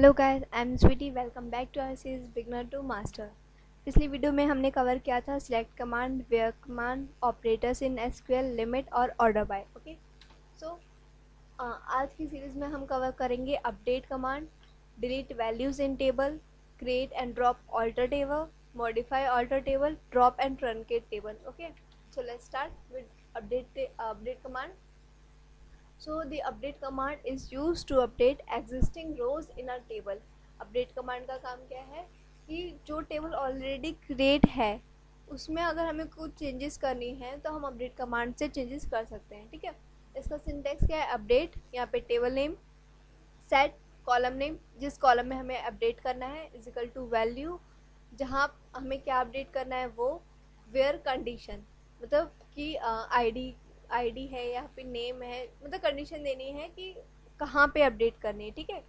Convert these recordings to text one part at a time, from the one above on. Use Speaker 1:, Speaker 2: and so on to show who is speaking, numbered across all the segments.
Speaker 1: Hello guys, I am Sweety. Welcome back to our series beginner to master. पिछली video में हमने cover किया था select command, where command, operators in SQL, limit और order by. Okay, so आज की series में हम कवर करेंगे update command, delete values in table, create and drop alter table, modify alter table, drop and truncate table. Okay, so let's start with update command. So the update command is used to update existing rows in a table. Update command का काम क्या है कि जो table already create है उसमें अगर हमें कुछ चेंजेस करनी है तो हम अपडेट कमांड से चेंजेस कर सकते हैं. ठीक है, इसका सिंटेक्स क्या है? अपडेट, यहाँ पे table name, set column name, जिस कॉलम में हमें अपडेट करना है, इज इक्वल टू वैल्यू, जहाँ हमें क्या अपडेट करना है वो, वेयर कंडीशन, मतलब कि आईडी है या फिर नेम है, मतलब कंडीशन देनी है कि कहाँ पे अपडेट करनी है. ठीक है,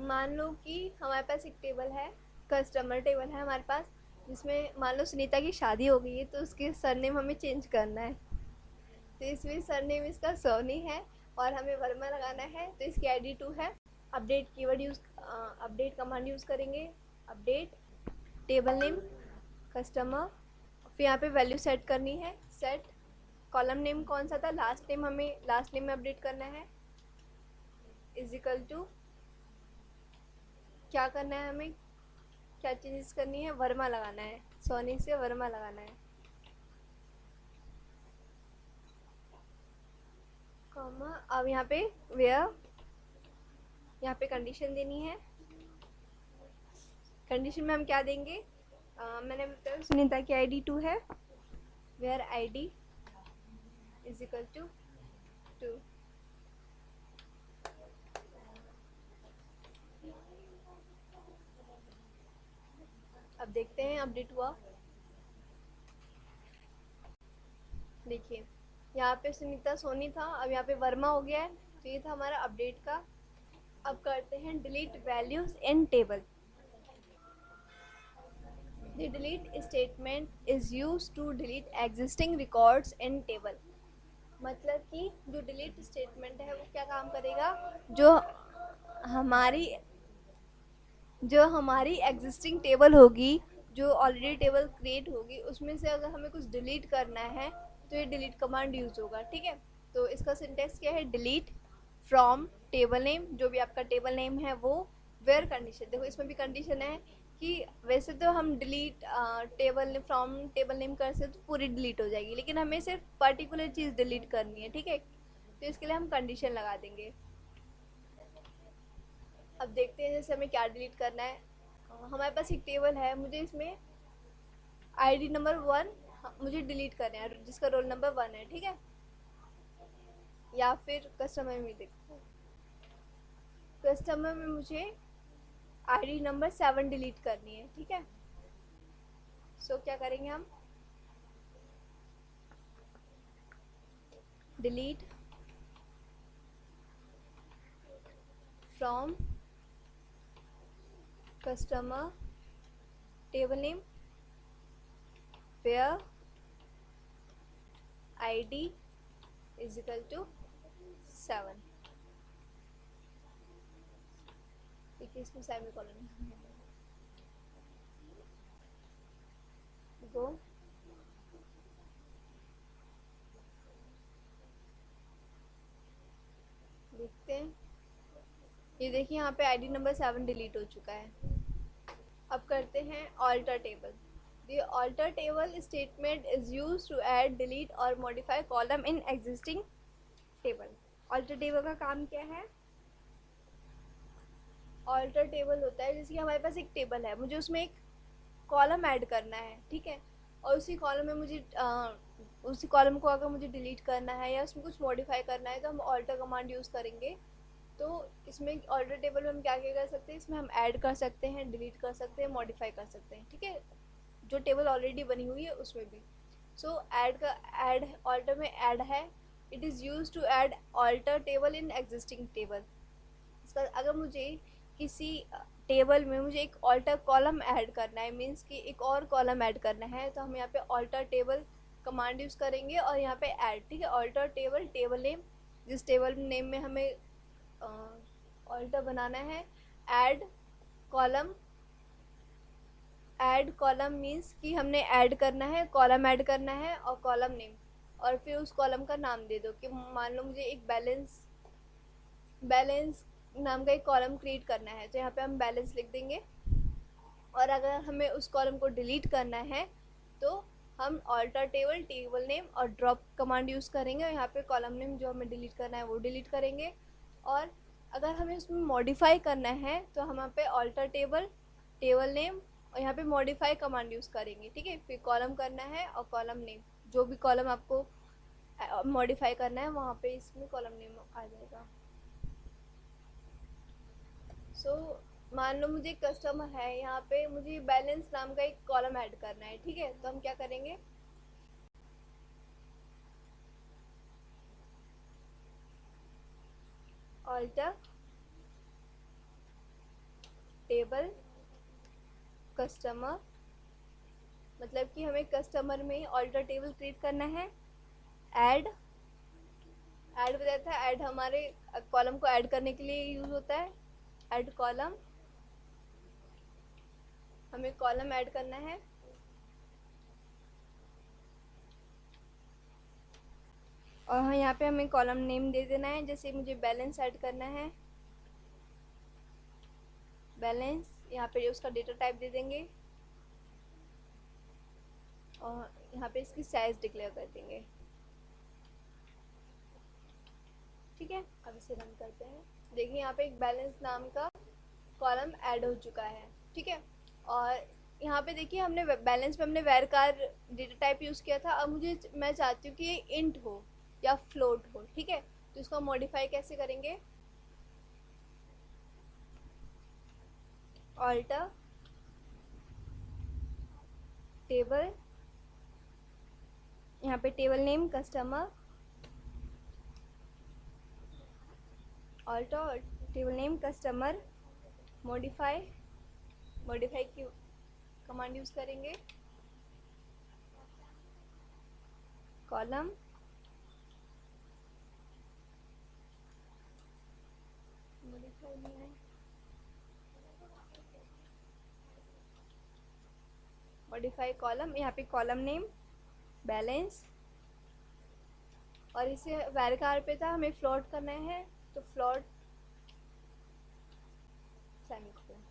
Speaker 1: मान लो कि हमारे पास एक टेबल है, कस्टमर टेबल है हमारे पास, जिसमें मान लो सुनीता की शादी हो गई है तो उसके सरनेम हमें चेंज करना है. तो इसमें सरनेम इसका सोनी है और हमें वर्मा लगाना है, तो इसकी आईडी 2 है. Update keyword update command use करेंगे. अपडेट टेबल नेम कस्टमर, फिर यहाँ पे वैल्यू सेट करनी है. सेट कॉलम नेम कौन सा था, लास्ट नेम, हमें लास्ट नेम में अपडेट करना है, इज इक्वल टू क्या करना है, हमें क्या चेंजेस करनी है, वर्मा लगाना है, सोनी से वर्मा लगाना है. कॉमा, अब यहाँ पे वेयर, यहाँ पे कंडीशन देनी है. कंडीशन में हम क्या देंगे, मैंने बताया सुनीता की आईडी 2 है, where ID is equal to 2. अब देखते हैं अपडेट हुआ. देखिए यहाँ पे सुनीता सोनी था, अब यहाँ पे वर्मा हो गया है. तो ये था हमारा अपडेट का. अब करते हैं delete values in table. The delete statement is used to delete existing records in table. मतलब कि जो डिलीट स्टेटमेंट है वो क्या काम करेगा, जो हमारी एग्जिस्टिंग टेबल होगी, जो ऑलरेडी टेबल क्रिएट होगी, उसमें से अगर हमें कुछ डिलीट करना है तो ये डिलीट कमांड यूज होगा. ठीक है, तो इसका सिंटेक्स क्या है, डिलीट फ्रॉम टेबल नेम, जो भी आपका टेबल नेम है वो, वेयर कंडीशन, देखो इसमें भी कंडीशन है कि वैसे तो हम delete table from table name कर से तो पूरी डिलीट हो जाएगी, लेकिन हमें सिर्फ पर्टिकुलर चीज़ डिलीट करनी है. ठीक है, तो इसके लिए हम कंडीशन लगा देंगे. अब देखते हैं जैसे हमें क्या डिलीट करना है. हमारे पास एक टेबल है, मुझे इसमें आईडी नंबर 1 मुझे डिलीट करना है, जिसका रोल नंबर 1 है. ठीक है, या फिर कस्टमर में देखते हैं, कस्टमर में मुझे आईडी नंबर 7 डिलीट करनी है. ठीक है, सो क्या करेंगे हम, delete from customer table name where ID is equal to 7. देखिए इसमें सेमीकोलन गो. देखते हैं, ये देखिए यहाँ पे आईडी नंबर 7 डिलीट हो चुका है. अब करते हैं alter table. The alter table statement is used to add, delete और modify column in existing table. alter table का काम क्या है, alter table होता है जैसे कि हमारे पास एक टेबल है, मुझे उसमें एक कॉलम ऐड करना है. ठीक है, और उसी कॉलम में मुझे उसी कॉलम को अगर मुझे डिलीट करना है या उसमें कुछ मॉडिफाई करना है तो हम ऑल्टर कमांड यूज़ करेंगे. तो इसमें ऑल्टर टेबल में हम क्या क्या कर सकते हैं, इसमें हम ऐड कर सकते हैं, डिलीट कर सकते हैं, मॉडिफाई कर सकते हैं. ठीक है, जो टेबल ऑलरेडी बनी हुई है उसमें भी. सो ऐड ऑल्टर में ऐड है, it is use to add alter table in existing table. इसका अगर मुझे किसी टेबल में मुझे एक ऑल्टर कॉलम ऐड करना है, मीन्स कि एक और कॉलम ऐड करना है, तो हम यहाँ पे ऑल्टर टेबल कमांड यूज़ करेंगे और यहाँ पे ऐड. ठीक है, ऑल्टर टेबल नेम, जिस टेबल नेम में हमें ऑल्टर बनाना है, add column, add column means कि हमने ऐड करना है, कॉलम ऐड करना है और कॉलम नेम, और फिर उस कॉलम का नाम दे दो कि मान लो मुझे एक बैलेंस नाम का एक कॉलम क्रिएट करना है, तो यहाँ पे हम बैलेंस लिख देंगे। और अगर हमें उस कॉलम को डिलीट करना है तो हम ऑल्टर टेबल, टेबल नेम और ड्रॉप कमांड यूज़ करेंगे, और यहाँ पे कॉलम नेम जो हमें डिलीट करना है वो डिलीट करेंगे। और अगर हमें उसमें मॉडिफाई करना है तो हम यहाँ पे ऑल्टर टेबल, टेबल नेम और यहाँ पे मॉडिफाई कमांड यूज़ करेंगे, ठीक है। फिर कॉलम करना है और कॉलम नेम, जो भी कॉलम आपको मॉडिफाई करना है वहाँ पे इसमें कॉलम नेम आ जाएगा। सो मान लो मुझे कस्टमर है, यहाँ पे मुझे बैलेंस नाम का एक कॉलम ऐड करना है, ठीक है। तो हम क्या करेंगे, ऑल्टर टेबल कस्टमर, मतलब कि हमें कस्टमर में ऑल्टर टेबल क्रिएट करना है। ऐड, ऐड बताया था, ऐड हमारे कॉलम को ऐड करने के लिए यूज होता है। ऐड कॉलम, हमें कॉलम ऐड करना है। और यहाँ पे हमें कॉलम नेम दे देना है, जैसे मुझे बैलेंस ऐड करना है, बैलेंस, यहाँ पे उसका डेटा टाइप दे देंगे और यहाँ पे इसकी साइज डिक्लेयर कर देंगे, ठीक है। अब इसे रन करते हैं। देखिए यहाँ पे एक बैलेंस नाम का कॉलम ऐड हो चुका है, ठीक है। और यहाँ पे देखिए हमने बैलेंस पे हमने वैरकार डेटा टाइप यूज़ किया था। अब मैं चाहती हूँ कि ये इंट हो या फ्लोट हो, ठीक है। तो इसको मॉडिफाई कैसे करेंगे, ऑल्टर टेबल, यहाँ पे table name customer, alter table name customer, modify, modify की कमांड यूज़ करेंगे, कॉलम, मॉडिफाई नहीं है, मॉडिफाई कॉलम, यहाँ पे कॉलम नेम बैलेंस, और इसे वैरकार पे था हमें फ्लोट करना है, तो फ्लोट सेमीकोलन।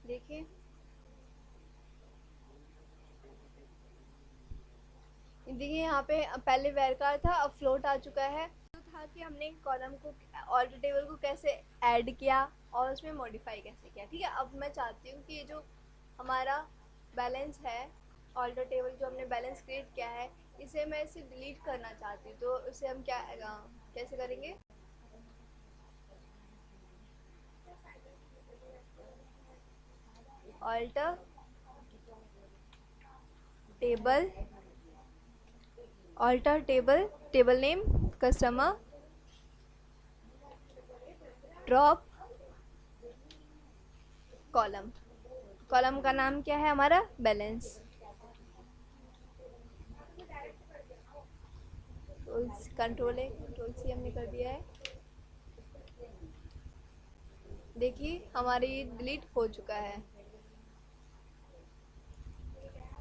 Speaker 1: देखिए यहाँ पे पहले वैरकार था, अब फ्लोट आ चुका है। तो था कि हमने कॉलम को, ऑल्टर टेबल को कैसे ऐड किया और उसमें मॉडिफाई कैसे किया, ठीक है। अब मैं चाहती हूँ कि ये जो हमारा बैलेंस है, ऑल्टर टेबल जो हमने बैलेंस क्रिएट किया है, इसे मैं इसे डिलीट करना चाहती हूँ। तो इसे हम कैसे करेंगे, alter table, alter table, table name customer, drop column, column का नाम क्या है हमारा, बैलेंस। कंट्रोल है, कंट्रोल सी हमने कर दिया है। देखिए हमारी डिलीट हो चुका है,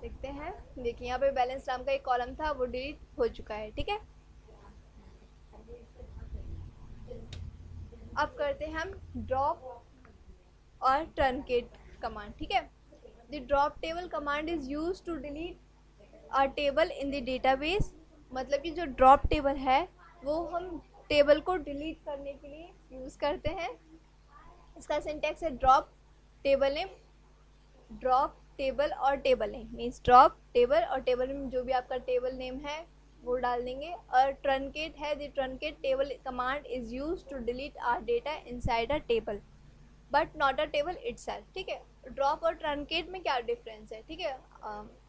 Speaker 1: देखते हैं। देखिए यहाँ पे बैलेंस नाम का एक कॉलम था, वो डिलीट हो चुका है, ठीक है। अब करते हैं हम ड्रॉप और ट्रंकेट कमांड, ठीक है। The drop table command is use to delete a table in the database, मतलब कि जो ड्रॉप टेबल है वो हम टेबल को डिलीट करने के लिए यूज़ करते हैं। इसका सिंटैक्स है drop table name, drop table और table name means drop table और टेबल नेम, जो भी आपका टेबल नेम है वो डाल देंगे। और ट्रंकेट है, the truncate table command is use to delete our data inside a table but not a table itself, ठीक है। ड्रॉप और ट्रंकेट में क्या डिफरेंस है, ठीक है।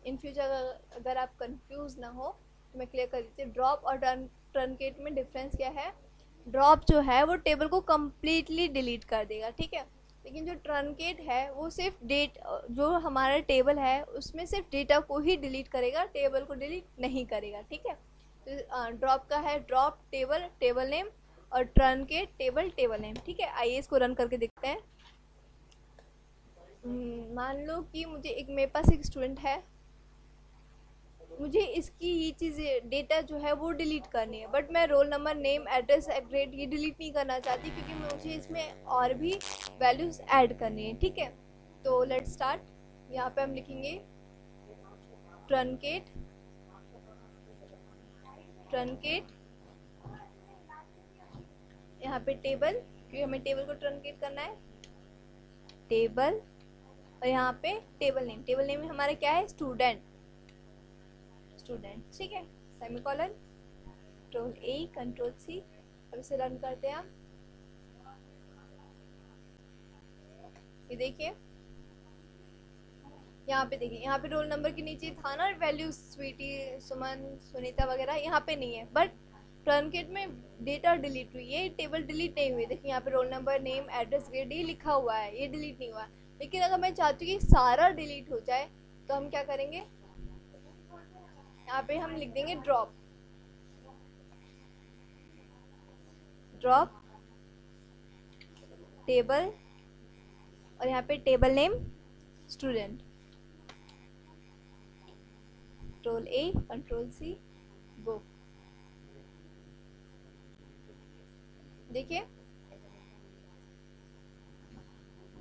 Speaker 1: इन फ्यूचर अगर आप कंफ्यूज ना हो तो मैं क्लियर कर देती हूँ। ड्रॉप और ट्रंकेट में डिफरेंस क्या है, ड्रॉप जो है वो टेबल को कम्प्लीटली डिलीट कर देगा, ठीक है। लेकिन जो ट्रंकेट है वो सिर्फ डेट, जो हमारा टेबल है उसमें सिर्फ डेटा को ही डिलीट करेगा, टेबल को डिलीट नहीं करेगा, ठीक है। तो ड्रॉप का है ड्रॉप टेबल टेबल नेम, और ट्रंकेट टेबल टेबल नेम, ठीक है। आइए इसको रन करके देखते हैं। मान लो कि मुझे मेरे पास एक स्टूडेंट है, मुझे इसकी ये चीज़ें डेटा जो है वो डिलीट करनी है, बट मैं roll number name address grade ये डिलीट नहीं करना चाहती, क्योंकि मुझे इसमें और भी वैल्यूज़ ऐड करनी है, ठीक है। तो लेट स्टार्ट। यहाँ पे हम लिखेंगे ट्रंकेट ट्रंकेट, यहाँ पे टेबल, क्योंकि हमें टेबल को ट्रंकेट करना है, टेबल, और यहाँ पे टेबल नेम हमारा क्या है, स्टूडेंट, ठीक है। Semicolon, control A control C. अब इसे रन करते हैं हम। ये देखिए, यहाँ पे देखिए, यहाँ पे रोल नंबर के नीचे था ना वैल्यू, स्वीटी, सुमन, सुनीता वगैरह, यहाँ पे नहीं है, बट ट्रंकेट में डेटा डिलीट हुई, ये टेबल डिलीट नहीं हुई। देखिए यहाँ पे roll number name address grade ये लिखा हुआ है, ये डिलीट नहीं हुआ। लेकिन अगर मैं चाहती हूँ कि सारा डिलीट हो जाए, तो हम क्या करेंगे, यहाँ पे हम लिख देंगे ड्रॉप टेबल, और यहाँ पे table name student, control A control C, go. देखिए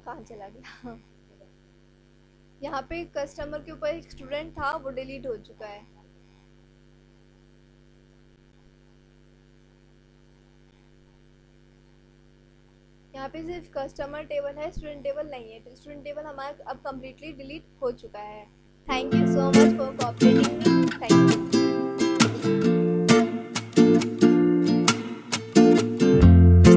Speaker 1: कहाँ चला गया। यहाँ पे कस्टमर के ऊपर एक स्टूडेंट था, वो डिलीट हो चुका है। यहाँ पे सिर्फ कस्टमर टेबल है, स्टूडेंट टेबल नहीं है, तो स्टूडेंट टेबल हमारा अब कम्प्लीटली डिलीट हो चुका है। Thank you so much for cooperating me, thank you.